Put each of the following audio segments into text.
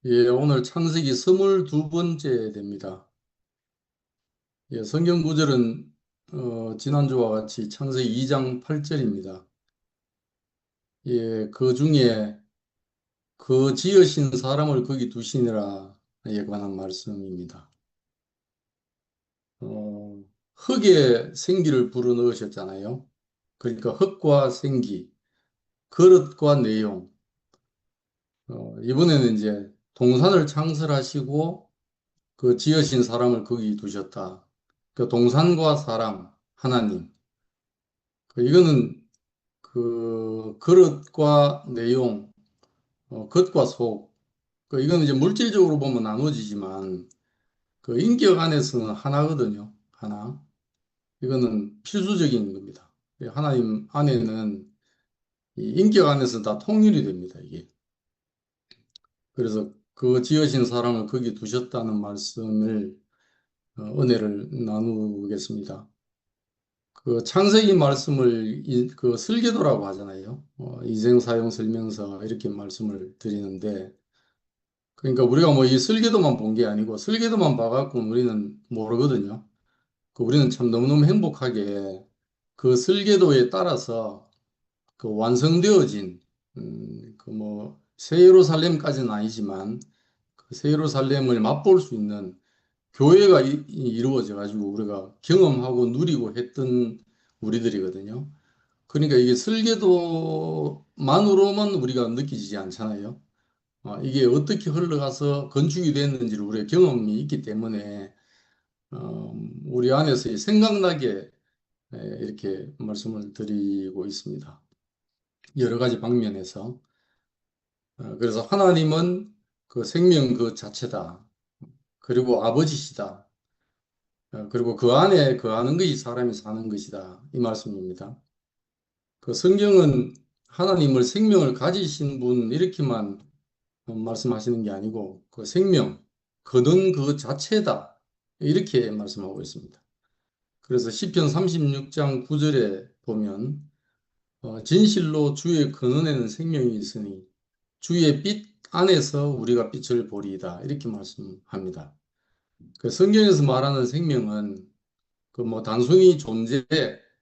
예, 오늘 창세기 22번째 됩니다. 예, 성경 구절은 지난주와 같이 창세기 2장 8절입니다. 예, 그 중에 그 지으신 사람을 거기 두시니라에 관한 말씀입니다. 어, 흙에 생기를 불어넣으셨잖아요. 그러니까 흙과 생기, 그릇과 내용. 이번에는 이제 동산을 창설하시고 그 지으신 사람을 거기 두셨다. 그 동산과 사람, 하나님. 이거는 그 그릇과 내용, 겉과 속. 이거는 이제 물질적으로 보면 나눠지지만 그 인격 안에서는 하나거든요. 하나. 이거는 필수적인 겁니다. 하나님 안에는 이 인격 안에서 다 통일이 됩니다. 이게. 그래서 그 지으신 사람을 거기 두셨다는 말씀을 은혜를 나누겠습니다. 그 창세기 말씀을 그 설계도라고 하잖아요. 이생사용 설명서 이렇게 말씀을 드리는데, 그러니까 우리가 뭐 이 설계도만 본 게 아니고 설계도만 봐갖고 우리는 모르거든요. 우리는 참 너무너무 행복하게 그 설계도에 따라서 그 완성되어진 그 뭐 새 예루살렘까지는 아니지만 그 새 예루살렘을 맛볼 수 있는 교회가 이루어져 가지고 우리가 경험하고 누리고 했던 우리들이거든요. 그러니까 이게 설계도만으로만 우리가 느끼지 않잖아요. 이게 어떻게 흘러가서 건축이 됐는지를 우리의 경험이 있기 때문에 우리 안에서 생각나게 이렇게 말씀을 드리고 있습니다. 여러 가지 방면에서. 그래서 하나님은 그 생명 그 자체다. 그리고 아버지시다. 그리고 그 안에 거하는 것이 사람이 사는 것이다. 이 말씀입니다. 그 성경은 하나님을 생명을 가지신 분 이렇게만 말씀하시는 게 아니고 그 생명, 거는 그 자체다. 이렇게 말씀하고 있습니다. 그래서 시편 36장 9절에 보면 진실로 주의 근원에는 생명이 있으니 주의 빛 안에서 우리가 빛을 보리이다. 이렇게 말씀합니다. 그 성경에서 말하는 생명은 그 뭐 단순히 존재,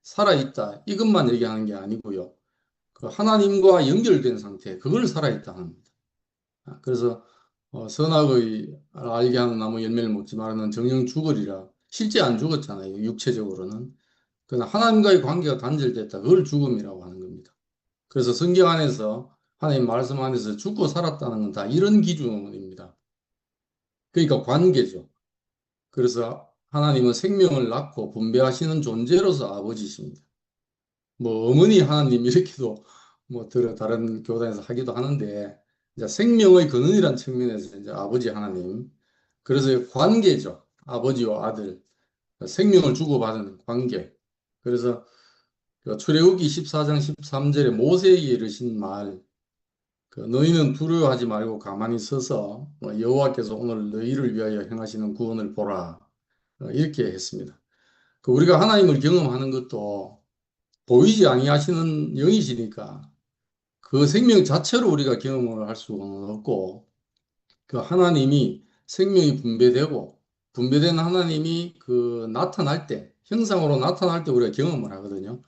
살아있다. 이것만 얘기하는 게 아니고요. 그 하나님과 연결된 상태, 그걸 살아있다 합니다. 그래서 선악의 알게 하는 나무 열매를 먹지 말라는 정령 죽으리라. 실제 안 죽었잖아요. 육체적으로는. 그러나 하나님과의 관계가 단절됐다. 그걸 죽음이라고 하는 겁니다. 그래서 성경 안에서 하나님 말씀 안에서 죽고 살았다는 건 다 이런 기준입니다. 그러니까 관계죠. 그래서 하나님은 생명을 낳고 분배하시는 존재로서 아버지십니다. 뭐 어머니 하나님 이렇게도 뭐 들어 다른 교단에서 하기도 하는데 이제 생명의 근원이란 측면에서 이제 아버지 하나님 그래서 관계죠. 아버지와 아들 생명을 주고받은 관계. 그래서 그 출애굽기 14장 13절에 모세에게 이르신 말, 너희는 두려워하지 말고 가만히 서서 여호와께서 오늘 너희를 위하여 행하시는 구원을 보라. 이렇게 했습니다. 우리가 하나님을 경험하는 것도 보이지 아니하시는 영이시니까 그 생명 자체로 우리가 경험을 할 수는 없고 그 하나님이 생명이 분배되고 분배된 하나님이 그 나타날 때 형상으로 나타날 때 우리가 경험을 하거든요.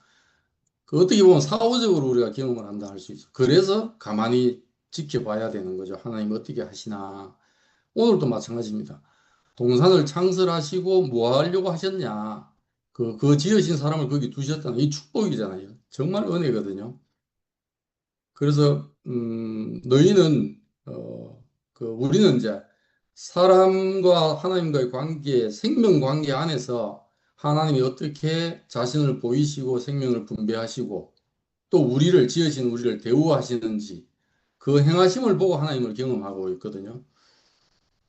어떻게 보면 사후적으로 우리가 경험을 한다 할 수 있어. 그래서 가만히 지켜봐야 되는 거죠. 하나님 어떻게 하시나. 오늘도 마찬가지입니다. 동산을 창설하시고 뭐 하려고 하셨냐. 그 지으신 사람을 거기 두셨다는 이 축복이잖아요. 정말 은혜거든요. 그래서, 너희는, 우리는 이제 사람과 하나님과의 관계, 생명 관계 안에서 하나님이 어떻게 자신을 보이시고 생명을 분배하시고 또 우리를 지으신 우리를 대우하시는지 그 행하심을 보고 하나님을 경험하고 있거든요.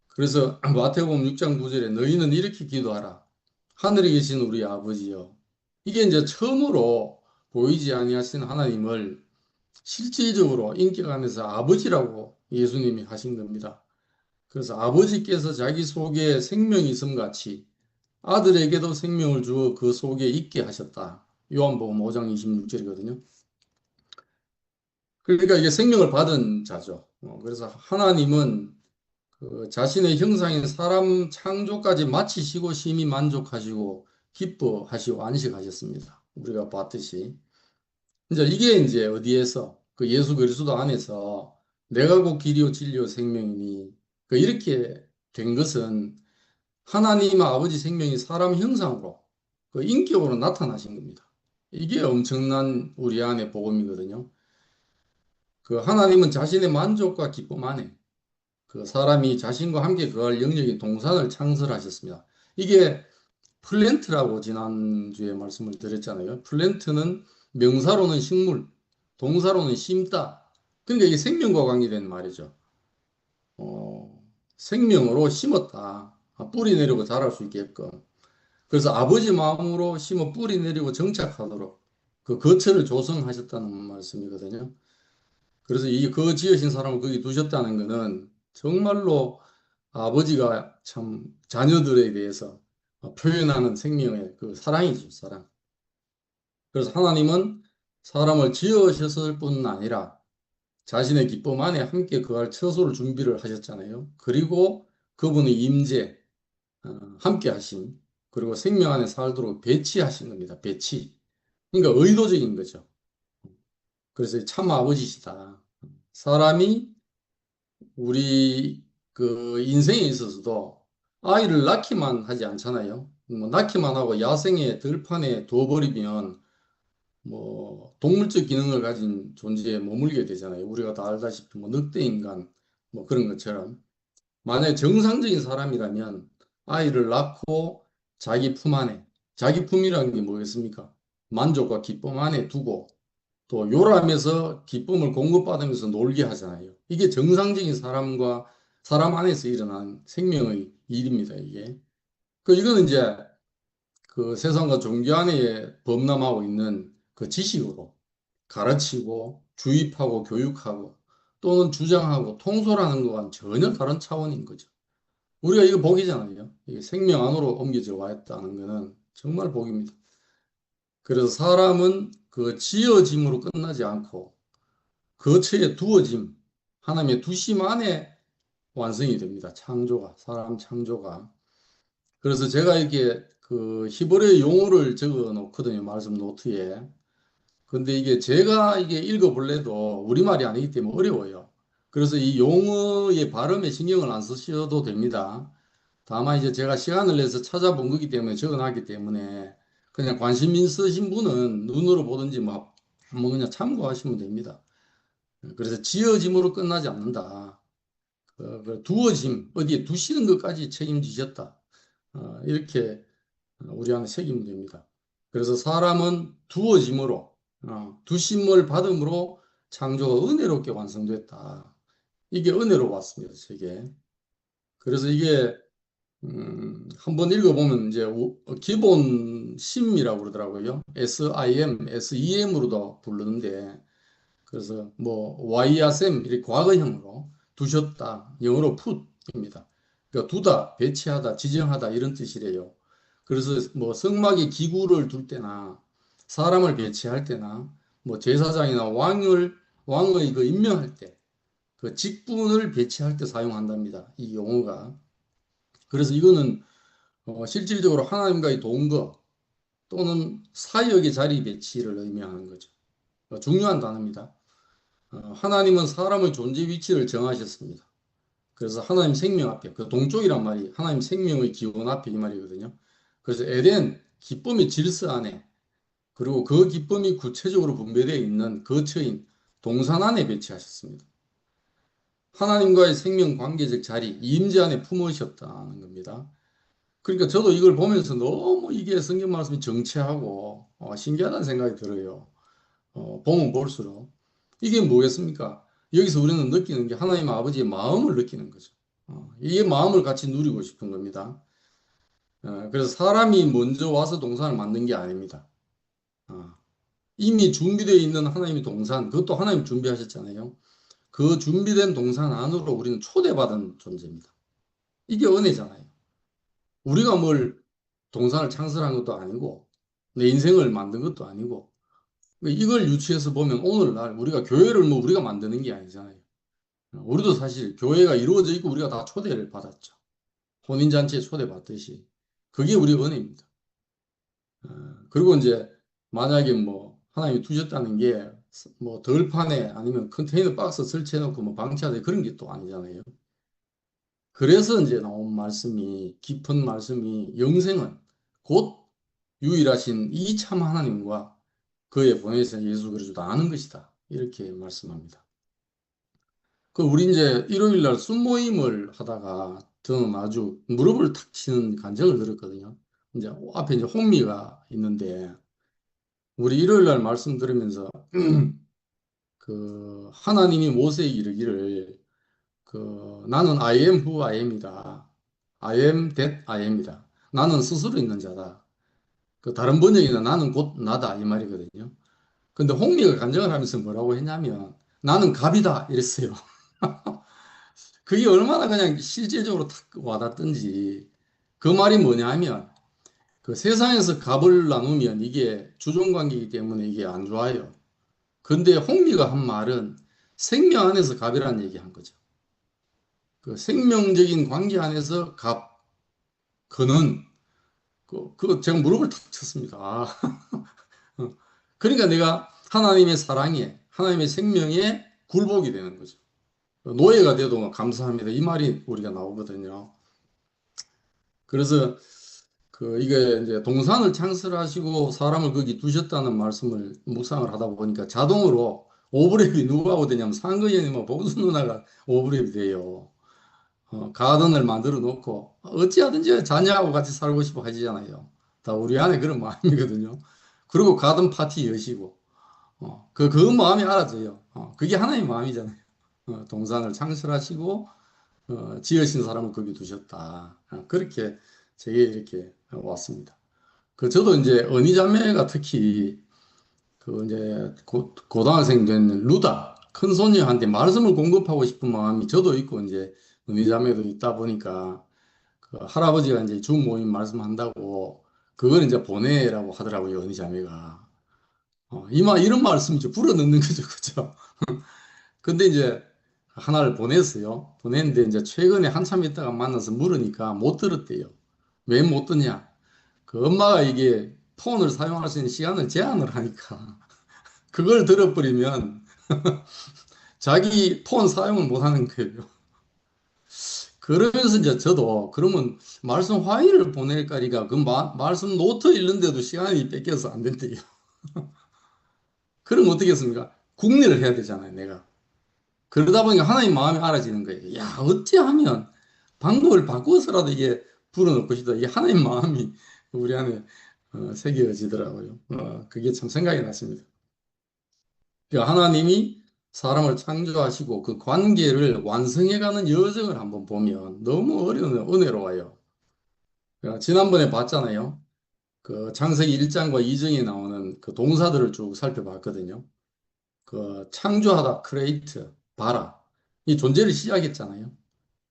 그래서 마태복음 6장 9절에 너희는 이렇게 기도하라. 하늘에 계신 우리 아버지여. 이게 이제 처음으로 보이지 아니하신 하나님을 실질적으로 인격 안에서 아버지라고 예수님이 하신 겁니다. 그래서 아버지께서 자기 속에 생명이 있음 같이 아들에게도 생명을 주어 그 속에 있게 하셨다. 요한복음 5장 26절이거든요. 그러니까 이게 생명을 받은 자죠. 그래서 하나님은 그 자신의 형상인 사람 창조까지 마치시고 심히 만족하시고 기뻐하시고 안식하셨습니다. 우리가 봤듯이. 이제 이게 이제 어디에서 그 예수 그리스도 안에서 내가 곧 길이요 진리요 생명이니 그 이렇게 된 것은 하나님 아버지 생명이 사람 형상으로 그 인격으로 나타나신 겁니다. 이게 엄청난 우리 안의 복음이거든요. 그 하나님은 자신의 만족과 기쁨 안에 그 사람이 자신과 함께 거할 영역인 동산을 창설하셨습니다. 이게 플랜트라고 지난주에 말씀을 드렸잖아요. 플랜트는 명사로는 식물, 동사로는 심다. 그러니까 이게 생명과 관계된 말이죠. 생명으로 심었다. 뿌리 내리고 자랄 수 있게끔. 그래서 아버지 마음으로 심어 뿌리 내리고 정착하도록 그 거처를 조성하셨다는 말씀이거든요. 그래서 이 그 지으신 사람을 거기 두셨다는 것은 정말로 아버지가 참 자녀들에 대해서 표현하는 생명의 그 사랑이죠, 사랑. 그래서 하나님은 사람을 지으셨을 뿐 아니라 자신의 기쁨 안에 함께 거할 처소를 준비를 하셨잖아요. 그리고 그분의 임재, 함께 하심, 그리고 생명 안에 살도록 배치하신 겁니다. 배치. 그러니까 의도적인 거죠. 그래서 참 아버지시다. 사람이 우리 그 인생에 있어서도 아이를 낳기만 하지 않잖아요. 뭐 낳기만 하고 야생의 들판에 둬버리면 뭐 동물적 기능을 가진 존재에 머물게 되잖아요. 우리가 다 알다시피 뭐 늑대 인간 뭐 그런 것처럼 만약에 정상적인 사람이라면 아이를 낳고 자기 품 안에 자기 품이라는 게 뭐겠습니까? 만족과 기쁨 안에 두고 또 요람에서 기쁨을 공급받으면서 놀게 하잖아요. 이게 정상적인 사람과 사람 안에서 일어난 생명의 일입니다, 이게. 그 이거는 이제 그 세상과 종교 안에 범람하고 있는 그 지식으로 가르치고 주입하고 교육하고 또는 주장하고 통솔하는 것과는 전혀 다른 차원인 거죠. 우리가 이거 복이잖아요. 이게 생명 안으로 옮겨져 와 있다는 것은 정말 복입니다. 그래서 사람은 그 지어짐으로 끝나지 않고 거처에 두어짐, 하나님의 두심 안에 완성이 됩니다. 창조가, 사람 창조가. 그래서 제가 이렇게 그 히브리어 용어를 적어 놓거든요. 말씀 노트에. 근데 이게 제가 이게 읽어볼래도 우리말이 아니기 때문에 어려워요. 그래서 이 용어의 발음에 신경을 안 쓰셔도 됩니다. 다만 이제 제가 시간을 내서 찾아본 거기 때문에 적어놨기 때문에 그냥 관심 있으신 분은 눈으로 보든지 뭐 그냥 참고하시면 됩니다. 그래서 지어짐으로 끝나지 않는다. 그 두어짐, 어디에 두시는 것까지 책임지셨다. 이렇게 우리 안에 새기면 됩니다. 그래서 사람은 두어짐으로, 두심을 받음으로 창조가 은혜롭게 완성됐다. 이게 은혜로 왔습니다, 제게. 그래서 이게, 한번 읽어보면 이제 기본 심이라고 그러더라고요. SIM, SEM으로도 부르는데, 그래서 뭐 와이아셈 이렇게 과거형으로 두셨다. 영어로 put입니다. 그러니까 두다, 배치하다, 지정하다 이런 뜻이래요. 그래서 뭐 성막에 기구를 둘 때나 사람을 배치할 때나 뭐 제사장이나 왕의 그 임명할 때 그 직분을 배치할 때 사용한답니다. 이 용어가. 그래서 이거는 실질적으로 하나님과의 동거 또는 사역의 자리 배치를 의미하는 거죠. 중요한 단어입니다. 하나님은 사람의 존재 위치를 정하셨습니다. 그래서 하나님 생명 앞에, 그 동쪽이란 말이 하나님 생명의 기원 앞에 이 말이거든요. 그래서 에덴, 기쁨의 질서 안에, 그리고 그 기쁨이 구체적으로 분배되어 있는 거처인 동산 안에 배치하셨습니다. 하나님과의 생명 관계적 자리, 임재 안에 품으셨다는 겁니다. 그러니까 저도 이걸 보면서 너무 이게 성경 말씀이 정치하고 신기하다는 생각이 들어요. 보면 볼수록. 이게 뭐겠습니까? 여기서 우리는 느끼는 게 하나님 아버지의 마음을 느끼는 거죠. 이 마음을 같이 누리고 싶은 겁니다. 그래서 사람이 먼저 와서 동산을 만든 게 아닙니다. 어, 이미 준비되어 있는 하나님의 동산, 그것도 하나님 준비하셨잖아요. 그 준비된 동산 안으로 우리는 초대받은 존재입니다. 이게 은혜잖아요. 우리가 뭘 동산을 창설한 것도 아니고, 내 인생을 만든 것도 아니고, 이걸 유추해서 보면 오늘날 우리가 교회를 뭐 우리가 만드는 게 아니잖아요. 우리도 사실 교회가 이루어져 있고 우리가 다 초대를 받았죠. 혼인잔치에 초대받듯이. 그게 우리 은혜입니다. 그리고 이제 만약에 뭐 하나님이 두셨다는 게 뭐 덜판에 아니면 컨테이너 박스 설치해놓고 뭐 방치하되 그런 게 또 아니잖아요. 그래서 이제 나온 말씀이 깊은 말씀이 영생은 곧 유일하신 이 참 하나님과 그의 보내신 예수 그리스도다 아는 것이다. 이렇게 말씀합니다. 그 우리 이제 일요일 날 순모임을 하다가 저는 아주 무릎을 탁 치는 간증을 들었거든요. 이제 앞에 이제 홍미가 있는데 우리 일요일 날 말씀 들으면서 그 하나님이 모세에게 이르기를 그 나는 I am who I am이다. I am that I am이다. 나는 스스로 있는 자다. 그 다른 번역에는 나는 곧 나다 이 말이거든요. 근데 홍미가 간증을 하면서 뭐라고 했냐면 나는 갑이다 이랬어요. 그게 얼마나 그냥 실제적으로 탁 와닿던지 그 말이 뭐냐 하면 그 세상에서 갑을 나누면 이게 주종관계이기 때문에 이게 안 좋아요. 근데 홍미가 한 말은 생명 안에서 갑이라는 얘기 한 거죠. 그 생명적인 관계 안에서 갑, 그는 그 제가 무릎을 탁 쳤습니다. 아, 그러니까 내가 하나님의 사랑에 하나님의 생명에 굴복이 되는 거죠. 노예가 돼도 감사합니다. 이 말이 우리가 나오거든요. 그래서 그 이게 이제 동산을 창설하시고 사람을 거기 두셨다는 말씀을 묵상을 하다 보니까 자동으로 오브랩이 누구하고 되냐면 상거연이뭐 복수 누나가 오브랩이 돼요. 가든을 만들어 놓고 어찌하든지 자녀하고 같이 살고 싶어 하시잖아요. 다 우리 안에 그런 마음이거든요. 그리고 가든 파티 여시고 그 마음이 알아져요. 그게 하나님의 마음이잖아요. 동산을 창설하시고 지으신 사람을 거기 두셨다. 그렇게 제게 이렇게 왔습니다. 그 저도 이제 언니자매가 특히 그 이제 고등학생 된 루다 큰 손녀한테 말씀을 공급하고 싶은 마음이 저도 있고 이제 언니자매도 있다 보니까 그 할아버지가 이제 주 모임 말씀한다고 그걸 이제 보내라고 하더라고요 언니자매가 이런 말씀 이제 불어넣는 거죠 그죠 근데 이제 하나를 보냈어요 보냈는데 이제 최근에 한참 있다가 만나서 물으니까 못 들었대요 왜 못 듣냐 그 엄마가 이게 폰을 사용할 수 있는 시간을 제한을 하니까 그걸 들어버리면 자기 폰 사용을 못 하는 거예요. 그러면서 이제 저도 그러면 말씀 화일을 보낼 거니까 그 말씀 노트 읽는데도 시간이 뺏겨서 안 된대요. 그럼 어떻게 했습니까? 국리를 해야 되잖아요, 내가. 그러다 보니까 하나님 마음이 알아지는 거예요. 야, 어찌하면 방법을 바꿔서라도 이게 불어넣고 싶다. 이게 하나님 마음이 우리 안에 새겨지더라고요. 그게 참 생각이 났습니다. 그러니까 하나님이 사람을 창조하시고 그 관계를 완성해가는 여정을 한번 보면 너무 어려운 은혜로워요. 그러니까 지난번에 봤잖아요. 그 창세기 1장과 2장에 나오는 그 동사들을 쭉 살펴봤거든요. 그 창조하다, create, 봐라. 이 존재를 시작했잖아요.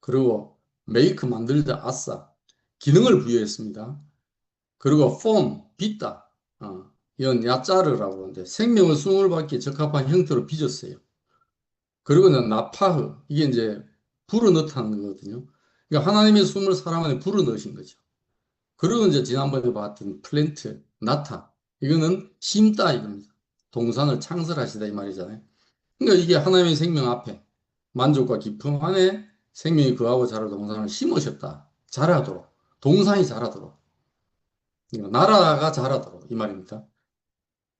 그리고 make, 만들다, 아싸. 기능을 부여했습니다. 그리고 form, 빚다. 이건 야짜르라고 하는데 생명을 숨을 받기에 적합한 형태로 빚었어요. 그리고는 나파흐 이게 이제 불어넣다는 거거든요. 그러니까 하나님의 숨을 사람 안에 불어넣으신 거죠. 그리고 이제 지난번에 봤던 플랜트 나타 이거는 심다 이겁니다. 동산을 창설하시다 이 말이잖아요. 그러니까 이게 하나님의 생명 앞에 만족과 기쁨 안에 생명이 거하고 자랄 동산을 심으셨다. 자라도록 동산이 자라도록 나라가 자라도록 이 말입니다.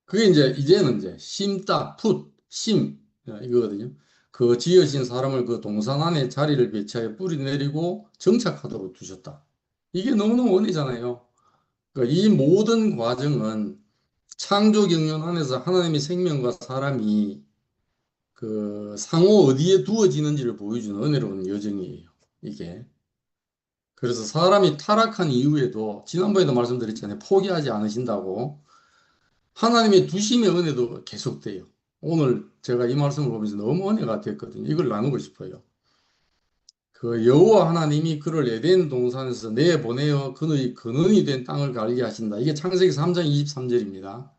그게 이제는 이제 심다 풋 심 이거거든요. 그 지으신 사람을 그 동산 안에 자리를 배치하여 뿌리 내리고 정착하도록 두셨다. 이게 너무너무 원이잖아요. 그러니까 이 모든 과정은 창조 경륜 안에서 하나님의 생명과 사람이 그 상호 어디에 두어지는지를 보여주는 은혜로운 여정이에요. 이게. 그래서 사람이 타락한 이후에도 지난번에도 말씀드렸잖아요. 포기하지 않으신다고. 하나님의 두심의 은혜도 계속돼요. 오늘 제가 이 말씀을 보면서 너무 은혜가 됐거든요. 이걸 나누고 싶어요. 그 여호와 하나님이 그를 에덴 동산에서 내보내어 그의 근원이 된 땅을 갈게 하신다. 이게 창세기 3장 23절입니다.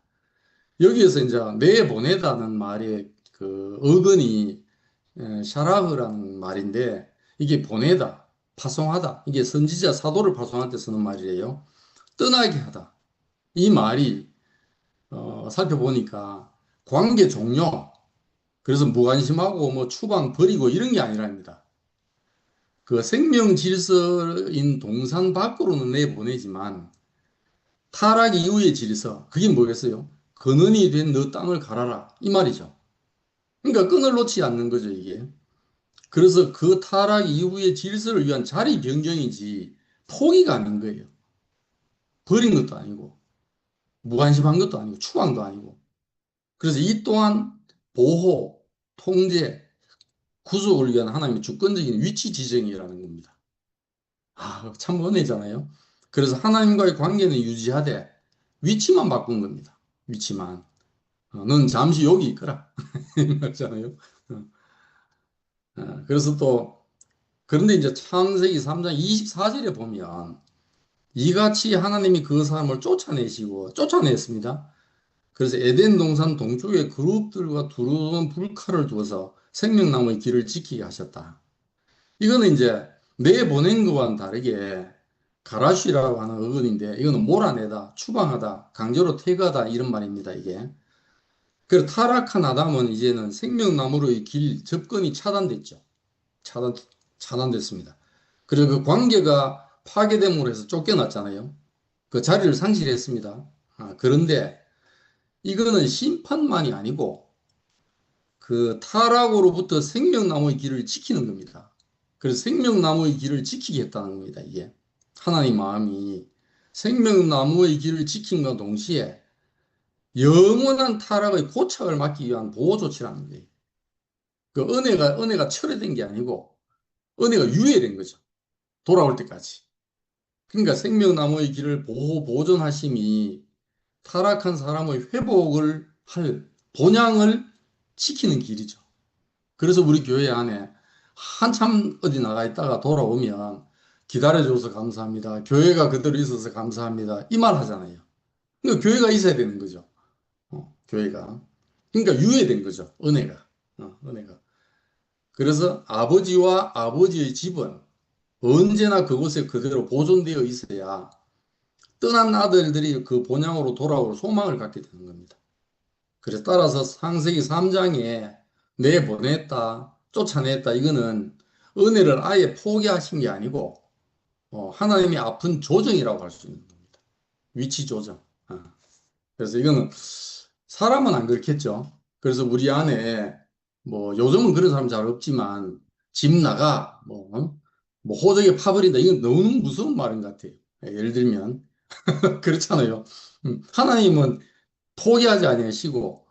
여기에서 이제 내보내다는 말의 그 어근이 샤라흐라는 말인데 이게 보내다, 파송하다. 이게 선지자 사도를 파송할 때 쓰는 말이에요. 떠나게 하다. 이 말이 살펴보니까 관계 종료. 그래서 무관심하고 뭐 추방 버리고 이런 게 아니랍니다. 그 생명 질서인 동산 밖으로는 내보내지만 타락 이후의 질서, 그게 뭐겠어요? 근원이 된 너 땅을 갈아라. 이 말이죠. 그러니까 끈을 놓지 않는 거죠, 이게. 그래서 그 타락 이후의 질서를 위한 자리 변경이지 포기가 아닌 거예요. 버린 것도 아니고, 무관심한 것도 아니고, 추방도 아니고. 그래서 이 또한 보호, 통제, 구속을 위한 하나님의 주권적인 위치 지정이라는 겁니다. 아, 참 은혜잖아요. 그래서 하나님과의 관계는 유지하되 위치만 바꾼 겁니다. 위치만. 넌 잠시 여기 있거라. 그렇잖아요. 그래서 또 그런데 이제 창세기 3장 24절에 보면 이같이 하나님이 그 사람을 쫓아냈습니다. 그래서 에덴 동산 동쪽에 그룹들과 두루는 불칼을 두어서 생명나무의 길을 지키게 하셨다. 이거는 이제 내보낸 것과는 다르게 가라쉬라고 하는 어근인데 이거는 몰아내다, 추방하다, 강제로 퇴거하다 이런 말입니다, 이게. 그리고 타락한 아담은 이제는 생명나무로의 길 접근이 차단됐죠. 차단, 차단됐습니다. 그리고 그 관계가 파괴됨으로 해서 쫓겨났잖아요. 그 자리를 상실했습니다. 그런데 이거는 심판만이 아니고 그 타락으로부터 생명나무의 길을 지키는 겁니다. 그래서 생명나무의 길을 지키게 했다는 겁니다, 이게. 하나님 마음이 생명나무의 길을 지킨과 동시에 영원한 타락의 고착을 막기 위한 보호 조치라는 거예요. 그 은혜가 철회된 게 아니고 은혜가 유예된 거죠. 돌아올 때까지. 그러니까 생명나무의 길을 보존하심이 타락한 사람의 회복을 할 본향을 지키는 길이죠. 그래서 우리 교회 안에 한참 어디 나가 있다가 돌아오면 기다려줘서 감사합니다. 교회가 그대로 있어서 감사합니다. 이 말 하잖아요. 그러니까 교회가 있어야 되는 거죠. 교회가. 그러니까 유예된 거죠. 은혜가. 은혜가. 그래서 아버지와 아버지의 집은 언제나 그곳에 그대로 보존되어 있어야 떠난 아들들이 그 본향으로 돌아올 소망을 갖게 되는 겁니다. 그래서 따라서 창세기 3장에 내보냈다, 쫓아냈다, 이거는 은혜를 아예 포기하신 게 아니고 하나님의 아픈 조정이라고 할 수 있는 겁니다. 위치 조정. 그래서 이거는 사람은 안 그렇겠죠. 그래서 우리 안에 뭐 요즘은 그런 사람 잘 없지만 집 나가 뭐 호적에 파버린다 이건 너무 무서운 말인 것 같아요. 예를 들면 그렇잖아요. 하나님은 포기하지 아니하시고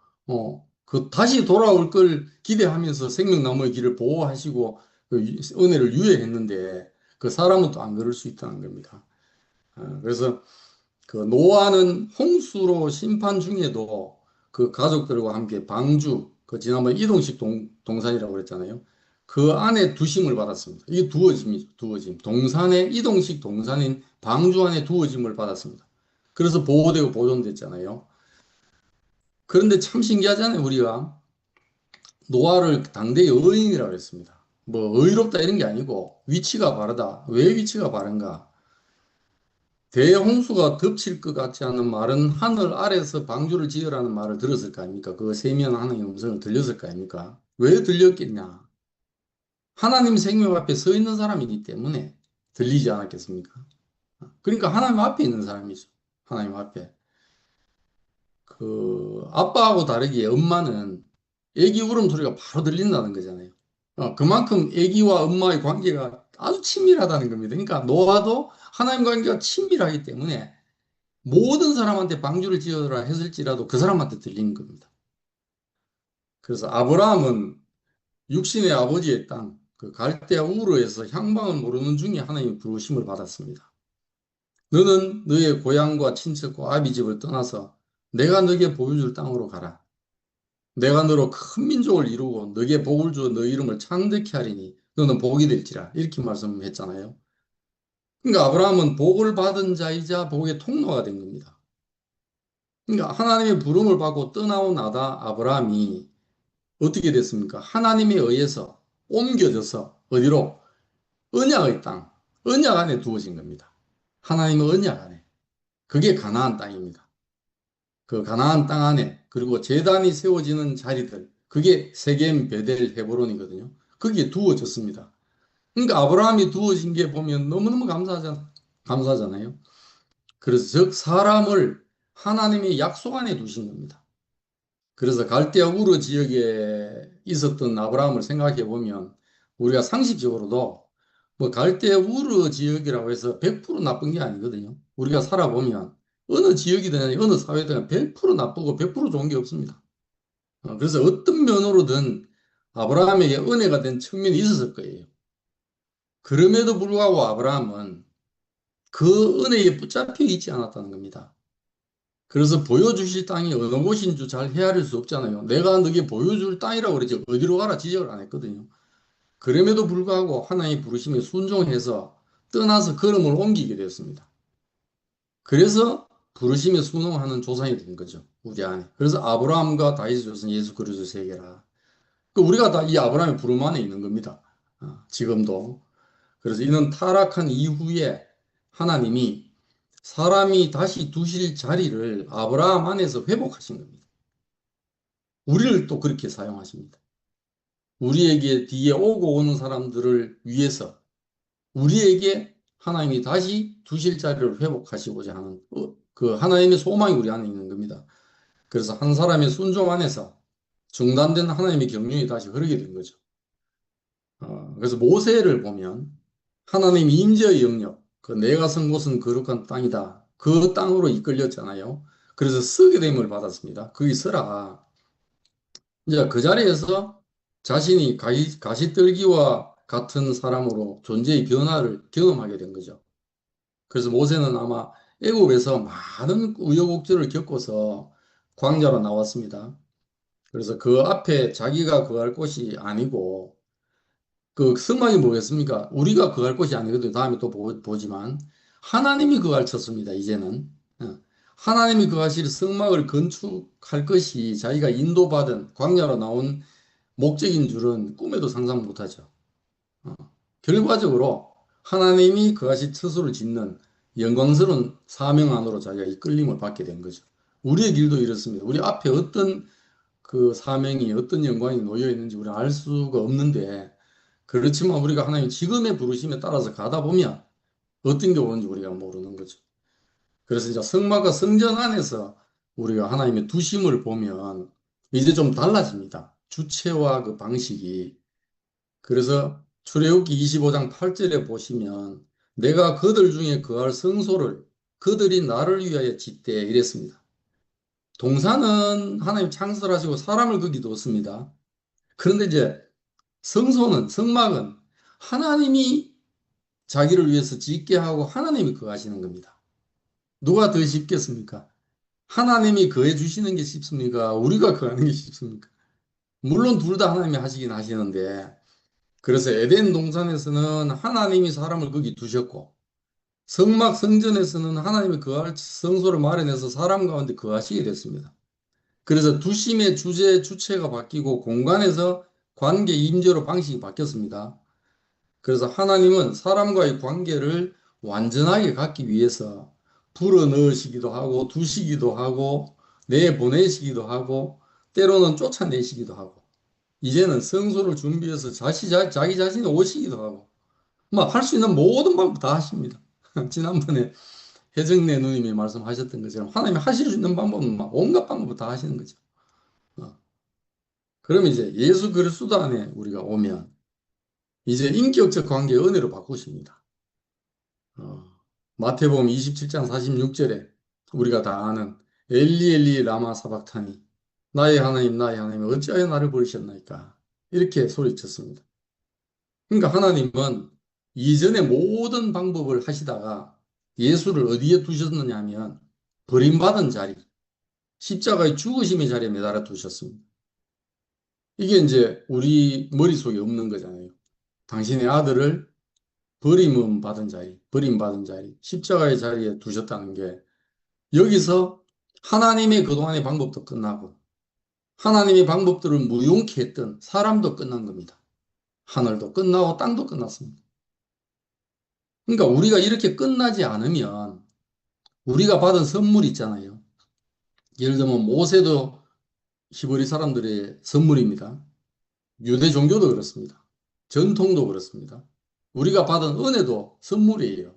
그 다시 돌아올 걸 기대하면서 생명나무의 길을 보호하시고 그 은혜를 유예했는데 그 사람은 또 안 그럴 수 있다는 겁니다. 그래서 그 노아는 홍수로 심판 중에도 그 가족들과 함께 방주, 그 지난번에 이동식 동산이라고 그랬잖아요. 그 안에 두심을 받았습니다. 이게 두어짐이죠, 두어짐. 동산에, 이동식 동산인 방주 안에 두어짐을 받았습니다. 그래서 보호되고 보존됐잖아요. 그런데 참 신기하잖아요, 우리가. 노아를 당대의 의인이라고 했습니다. 뭐, 의롭다 이런 게 아니고, 위치가 바르다. 왜 위치가 바른가? 대홍수가 덮칠 것 같지 않은 말은 하늘 아래서 방주를 지으라는 말을 들었을 거 아닙니까? 그 세미한 하나님의 음성을 들렸을 거 아닙니까? 왜 들렸겠냐? 하나님 생명 앞에 서 있는 사람이기 때문에 들리지 않았겠습니까? 그러니까 하나님 앞에 있는 사람이죠. 하나님 앞에. 그 아빠하고 다르게 엄마는 애기 울음소리가 바로 들린다는 거잖아요. 그만큼 애기와 엄마의 관계가 아주 친밀하다는 겁니다. 그러니까 노아도 하나님 관계가 친밀하기 때문에 모든 사람한테 방주를 지어라 했을지라도 그 사람한테 들리는 겁니다. 그래서 아브라함은 육신의 아버지의 땅, 그 갈대아 우르에서 향방을 모르는 중에 하나님의 부르심을 받았습니다. 너는 너의 고향과 친척과 아비 집을 떠나서 내가 너에게 보여줄 땅으로 가라. 내가 너로 큰 민족을 이루고 너에게 복을 주어 너 이름을 창대케 하리니 너는 복이 될지라. 이렇게 말씀했잖아요. 그러니까 아브라함은 복을 받은 자이자 복의 통로가 된 겁니다. 그러니까 하나님의 부름을 받고 떠나온 아브라함이 어떻게 됐습니까? 하나님에 의해서 옮겨져서 어디로? 언약의 땅, 언약 안에 두어진 겁니다. 하나님의 언약 안에. 그게 가나안 땅입니다. 그 가나안 땅 안에 그리고 제단이 세워지는 자리들 그게 세겜, 베델, 헤브론이거든요. 거기에 두어졌습니다. 그러니까 아브라함이 두어진 게 보면 너무너무 감사하잖아요. 그래서 즉 사람을 하나님의 약속 안에 두신 겁니다. 그래서 갈대아 우르 지역에 있었던 아브라함을 생각해 보면 우리가 상식적으로도 뭐 갈대아 우르 지역이라고 해서 100% 나쁜 게 아니거든요. 우리가 살아보면 어느 지역이든 어느 사회든 100% 나쁘고 100% 좋은 게 없습니다. 그래서 어떤 면으로든 아브라함에게 은혜가 된 측면이 있었을 거예요. 그럼에도 불구하고 아브라함은 그 은혜에 붙잡혀 있지 않았다는 겁니다. 그래서 보여주실 땅이 어느 곳인 줄 잘 헤아릴 수 없잖아요. 내가 너게 보여줄 땅이라고 그러지 어디로 가라 지적을 안 했거든요. 그럼에도 불구하고 하나님의 부르심에 순종해서 떠나서 걸음을 옮기게 되었습니다. 그래서 부르심에 순응하는 조상이 된 거죠. 우리 안에. 그래서 아브라함과 다윗의 조선 예수 그리스도 세계라. 그 우리가 다 이 아브라함의 부름 안에 있는 겁니다. 지금도. 그래서 이는 타락한 이후에 하나님이 사람이 다시 두실 자리를 아브라함 안에서 회복하신 겁니다. 우리를 또 그렇게 사용하십니다. 우리에게 뒤에 오고 오는 사람들을 위해서 우리에게 하나님이 다시 두실 자리를 회복하시고자 하는 그 하나님의 소망이 우리 안에 있는 겁니다. 그래서 한 사람의 순종 안에서 중단된 하나님의 경륜이 다시 흐르게 된 거죠. 그래서 모세를 보면 하나님 임재의 영역, 그 내가 선 곳은 거룩한 땅이다. 그 땅으로 이끌렸잖아요. 그래서 쓰게 됨을 받았습니다. 거기 서라. 이제 그 자리에서 자신이 가시떨기와 같은 사람으로 존재의 변화를 경험하게 된 거죠. 그래서 모세는 아마 애굽에서 많은 우여곡절을 겪어서 광야로 나왔습니다. 그래서 그 앞에 자기가 거할 곳이 아니고 그 성막이 뭐겠습니까? 우리가 거할 곳이 아니거든요. 다음에 또 보지만 하나님이 거할 쳤습니다. 이제는 하나님이 거하실 성막을 건축할 것이 자기가 인도받은 광야로 나온 목적인 줄은 꿈에도 상상 못하죠. 어, 결과적으로 하나님이 거하실 처소를 짓는 영광스러운 사명 안으로 자기가 이끌림을 받게 된 거죠. 우리의 길도 이렇습니다. 우리 앞에 어떤 그 사명이 어떤 영광이 놓여 있는지 우리는 알 수가 없는데 그렇지만 우리가 하나님 지금의 부르심에 따라서 가다 보면 어떤 게 오는지 우리가 모르는 거죠. 그래서 이제 성막과 성전 안에서 우리가 하나님의 두심을 보면 이제 좀 달라집니다. 주체와 그 방식이. 그래서 출애굽기 25장 8절에 보시면 내가 그들 중에 거할 성소를 그들이 나를 위하여 짓되 이랬습니다. 동산은 하나님 창설하시고 사람을 거기 뒀습니다. 그런데 이제 성소는 성막은 하나님이 자기를 위해서 짓게 하고 하나님이 거하시는 겁니다. 누가 더 쉽겠습니까? 하나님이 거해 주시는 게 쉽습니까? 우리가 거하는 게 쉽습니까? 물론 둘 다 하나님이 하시긴 하시는데 그래서 에덴 동산에서는 하나님이 사람을 거기 두셨고 성막 성전에서는 하나님이 거할 성소를 마련해서 사람 가운데 거하시게 됐습니다. 그래서 두심의 주체가 바뀌고 공간에서 관계 임재로 방식이 바뀌었습니다. 그래서 하나님은 사람과의 관계를 완전하게 갖기 위해서 불어 넣으시기도 하고 두시기도 하고 내보내시기도 하고 때로는 쫓아내시기도 하고 이제는 성소를 준비해서 자기 자신이 오시기도 하고 뭐 할 수 있는 모든 방법 다 하십니다. 지난번에 해정래 누님이 말씀하셨던 것처럼 하나님이 하실 수 있는 방법은 막 온갖 방법을 다 하시는 거죠. 어. 그러면 이제 예수 그리스도 안에 우리가 오면 이제 인격적 관계의 은혜로 바꾸십니다. 어, 마태복음 27장 46절에 우리가 다 아는 엘리 엘리 라마 사박타니 나의 하나님 어찌하여 나를 버리셨나이까 이렇게 소리쳤습니다. 그러니까 하나님은 이전에 모든 방법을 하시다가 예수를 어디에 두셨느냐 하면 버림받은 자리, 십자가의 죽으심의 자리에 매달아 두셨습니다. 이게 이제 우리 머릿속에 없는 거잖아요. 당신의 아들을 버림받은 자리, 십자가의 자리에 두셨다는 게 여기서 하나님의 그동안의 방법도 끝나고 하나님의 방법들을 무용케 했던 사람도 끝난 겁니다. 하늘도 끝나고 땅도 끝났습니다. 그러니까 우리가 이렇게 끝나지 않으면 우리가 받은 선물 있잖아요. 예를 들면 모세도 히브리 사람들의 선물입니다. 유대 종교도 그렇습니다. 전통도 그렇습니다. 우리가 받은 은혜도 선물이에요.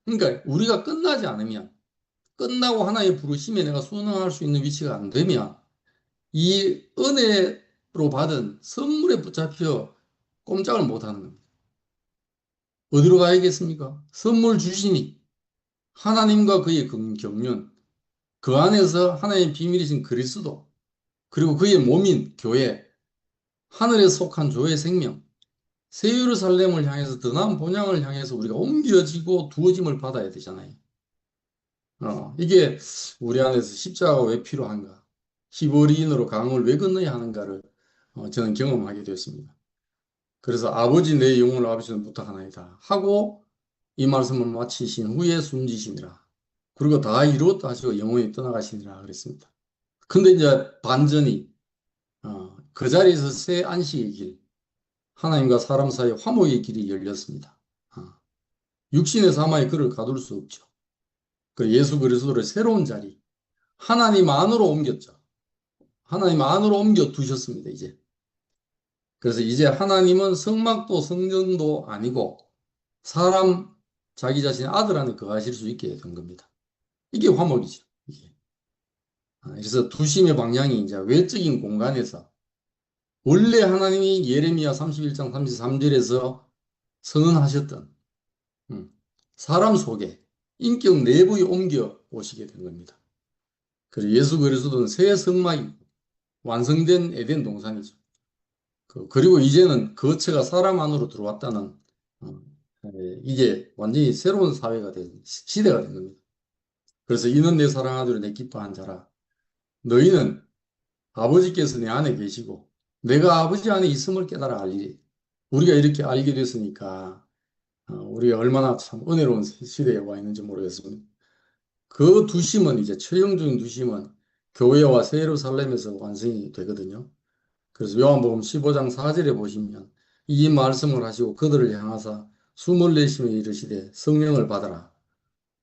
그러니까 우리가 끝나지 않으면 끝나고 하나의 부르심에 내가 순응할 수 있는 위치가 안 되면 이 은혜로 받은 선물에 붙잡혀 꼼짝을 못 하는 겁니다. 어디로 가야겠습니까? 선물 주시니 하나님과 그의 경륜, 그 안에서 하나님의 비밀이신 그리스도, 그리고 그의 몸인 교회, 하늘에 속한 조의 생명, 새 예루살렘을 향해서 더 나은 본향을 향해서 우리가 옮겨지고 두어짐을 받아야 되잖아요. 이게 우리 안에서 십자가가 왜 필요한가? 히브리인으로 강을 왜 건너야 하는가를 저는 경험하게 되었습니다. 그래서 아버지 내 영혼을 아버지는 부탁하나이다 하고 이 말씀을 마치신 후에 숨지시니라. 그리고 다 이루었다 하시고 영혼이 떠나가시니라 그랬습니다. 근데 이제 반전이 그 자리에서 새 안식의 길, 하나님과 사람 사이 화목의 길이 열렸습니다. 육신의 사마에 그를 가둘 수 없죠. 그 예수 그리스도를 새로운 자리, 하나님 안으로 옮겼죠. 하나님 안으로 옮겨 두셨습니다, 이제. 그래서 이제 하나님은 성막도 성전도 아니고 사람 자기 자신의 아들 안에 거하실 수 있게 된 겁니다. 이게 화목이죠. 이게. 그래서 두심의 방향이 이제 외적인 공간에서 원래 하나님이 예레미야 31장 33절에서 선언하셨던 사람 속에 인격 내부에 옮겨 오시게 된 겁니다. 그리고 예수 그리스도는 새 성막이 완성된 에덴 동산이죠. 그리고 이제는 거처가 사람 안으로 들어왔다는 이게 완전히 새로운 사회가 된 시대가 된 겁니다. 그래서 이는 내 사랑하는 아들이 내 기뻐한 자라. 너희는 아버지께서 내 안에 계시고 내가 아버지 안에 있음을 깨달아 알리리. 우리가 이렇게 알게 됐으니까 우리가 얼마나 참 은혜로운 시대에 와 있는지 모르겠습니다. 그 두심은 이제 최종적인 두심은 교회와 새 예루살렘에서 완성이 되거든요. 그래서 요한복음 15장 4절에 보시면 이 말씀을 하시고 그들을 향하사 숨을 내쉬며 이르시되 성령을 받아라.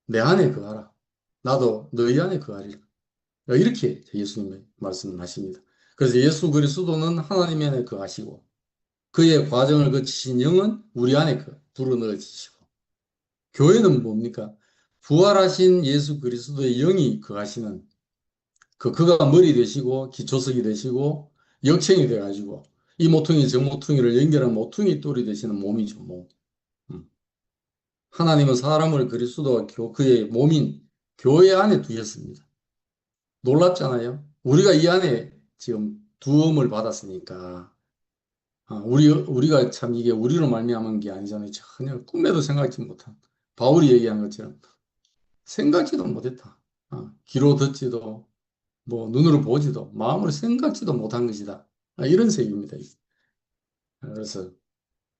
내 안에 거하라. 나도 너희 안에 거하리라. 이렇게 예수님의 말씀을 하십니다. 그래서 예수 그리스도는 하나님 안에 거하시고 그의 과정을 거치신 영은 우리 안에 불어넣어지시고 교회는 뭡니까? 부활하신 예수 그리스도의 영이 거하시는 그가 머리 되시고 기초석이 되시고 역청이 돼가지고 이 모퉁이 저 모퉁이를 연결한 모퉁이 돌이 되시는 몸이죠. 몸. 음. 하나님은 사람을 그리스도와 그의 몸인 교회 안에 두셨습니다. 놀랍잖아요. 우리가 이 안에 지금 두음을 받았으니까 우리가 참 이게 우리로 말미암은 게 아니잖아요. 전혀 꿈에도 생각지 못한 바울이 얘기한 것처럼 생각지도 못했다. 귀로 듣지도 뭐 눈으로 보지도 마음으로 생각지도 못한 것이다. 이런 색입니다. 그래서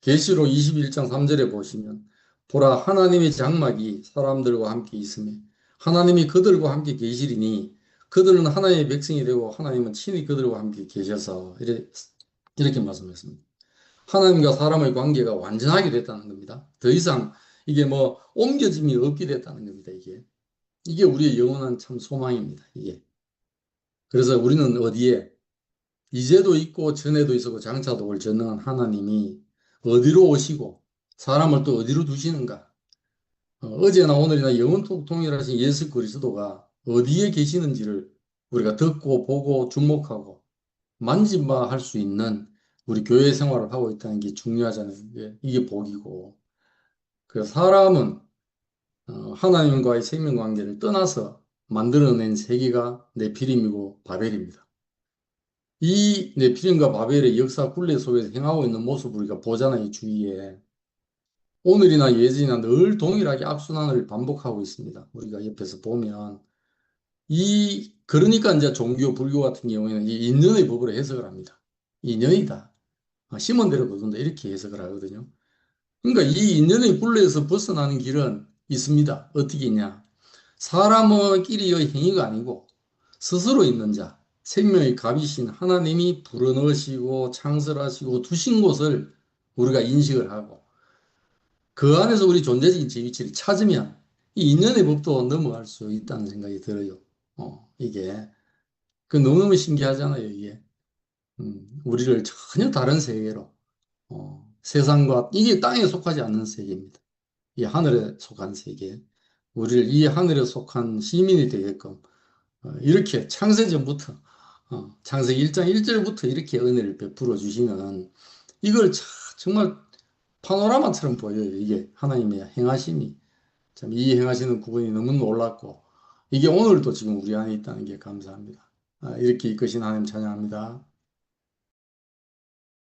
계시록 21장 3절에 보시면 보라 하나님의 장막이 사람들과 함께 있으며 하나님이 그들과 함께 계시리니 그들은 하나님의 백성이 되고 하나님은 친히 그들과 함께 계셔서 이렇게 말씀했습니다. 하나님과 사람의 관계가 완전하게 됐다는 겁니다. 더 이상 이게 뭐 옮겨짐이 없게 됐다는 겁니다. 이게 우리의 영원한 참 소망입니다. 이게. 그래서 우리는 어디에 이제도 있고 전에도 있었고 장차도 올 전능한 하나님이 어디로 오시고 사람을 또 어디로 두시는가? 어제나 오늘이나 영원토록 동일하신 예수 그리스도가 어디에 계시는지를 우리가 듣고 보고 주목하고 만진바 할 수 있는 우리 교회 생활을 하고 있다는 게 중요하잖아요. 이게 복이고. 그 사람은 하나님과의 생명 관계를 떠나서 만들어낸 세계가 네피림이고 바벨입니다. 이 네피림과 바벨의 역사 굴레 속에서 행하고 있는 모습을 우리가 보잖아요, 주위에. 오늘이나 예전이나 늘 동일하게 악순환을 반복하고 있습니다. 우리가 옆에서 보면. 그러니까 이제 종교, 불교 같은 경우에는 이 인연의 법으로 해석을 합니다. 인연이다. 심은 대로 거둔다. 이렇게 해석을 하거든요. 그러니까 이 인연의 굴레에서 벗어나는 길은 있습니다. 어떻게 있냐? 사람은 끼리의 행위가 아니고 스스로 있는 자, 생명의 갑이신 하나님이 불어넣으시고 창설하시고 두신 곳을 우리가 인식을 하고 그 안에서 우리 존재적인 제 위치를 찾으면 이 인연의 법도 넘어갈 수 있다는 생각이 들어요. 이게 그 너무너무 신기하잖아요, 이게. 우리를 전혀 다른 세계로 세상과 이게 땅에 속하지 않는 세계입니다. 이 하늘에 속한 세계. 우리를 이 하늘에 속한 시민이 되게끔 이렇게 창세전부터 창세기 1장 1절부터 이렇게 은혜를 베풀어 주시는 이걸 정말 파노라마처럼 보여요. 이게 하나님의 행하심이 참 이 행하시는 구분이 너무 놀랍고 이게 오늘도 지금 우리 안에 있다는 게 감사합니다. 이렇게 이끄신 하나님 찬양합니다.